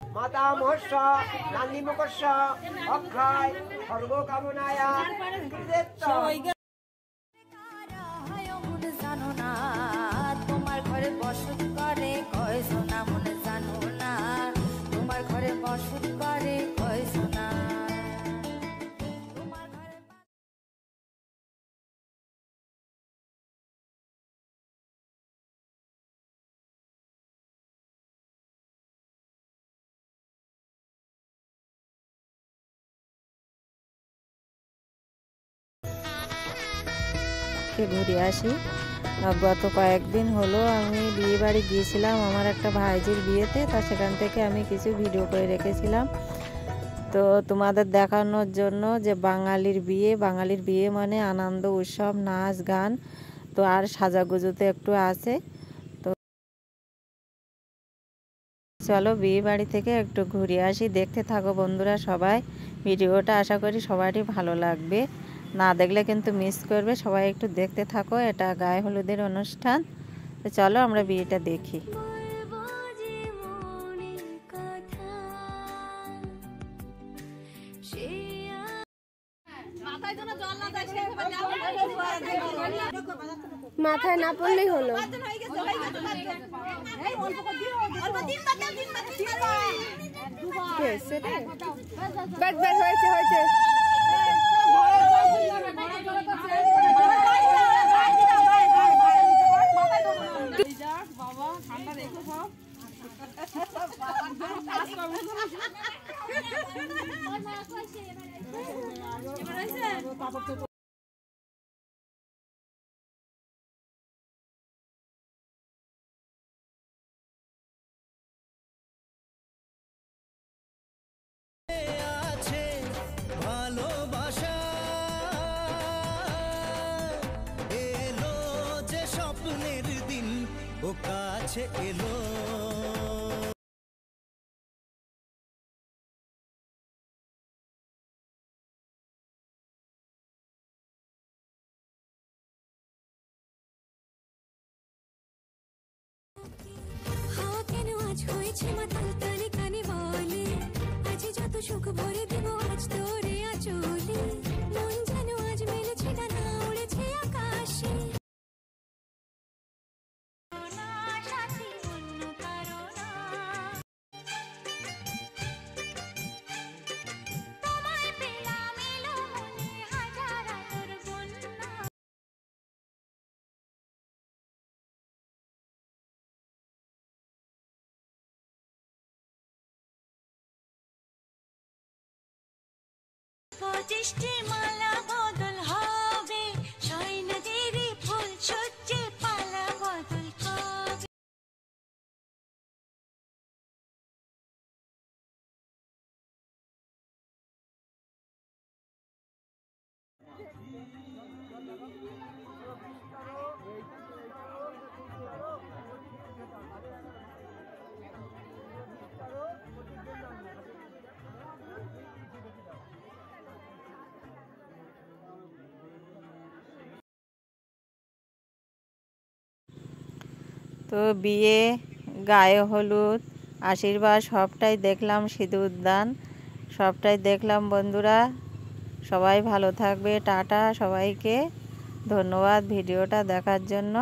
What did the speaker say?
মাতা মহস্য নান্দি মুখস্য অক্ষয় সর্বকামনায়া জানো না তোমার ঘরে বসত করে কয় সোনা মনে জানো না তোমার ঘরে বসত করে কয় সোনা ঘুরে আসি। গত কয়েকদিন হলো আমি বিয়ে বাড়ি গিয়েছিলাম আমার একটা ভাইজির বিয়েতে, তা সেখান থেকে আমি কিছু ভিডিও করে রেখেছিলাম তো তোমাদের দেখানোর জন্য যে বাঙালির বিয়ে মানে আনন্দ উৎসব নাচ গান তো আর সাজাগুজোতে একটু আছে। তো চলো বিয়ে বাড়ি থেকে একটু ঘুরে আসি, দেখতে থাকো বন্ধুরা সবাই ভিডিওটা, আশা করি সবারই ভালো লাগবে, না দেখলে কিন্তু মিস করবে। সবাই একটু দেখতে থাকো, এটা গায়ে হলুদের অনুষ্ঠান। তো চলো আমরা বিয়েটা দেখি। মাথায় না পড়লেই হলো। হয়েছে হয়েছে বাবা ঠান্ডা দেখো সব ও কাছে এলো কেন আজ হয়েছে মাতাল কানে কানে বলে আজ যত সুখ ভরে দেব আজ তোরে আচলে মন যেন আজ মেলেছে ডানা উড়েছে আকাশে পঁচিশটি মালা বদল হবে সয়না দেরি ফুল সজ্জে পালা বদল হবে তো বিয়ে গায়ে হলুদ আশীর্বাদ সবটাই দেখলাম, সিঁদুর দান সবটাই দেখলাম বন্ধুরা। সবাই ভালো থাকবে, টাটা, সবাইকে ধন্যবাদ ভিডিওটা দেখার জন্য।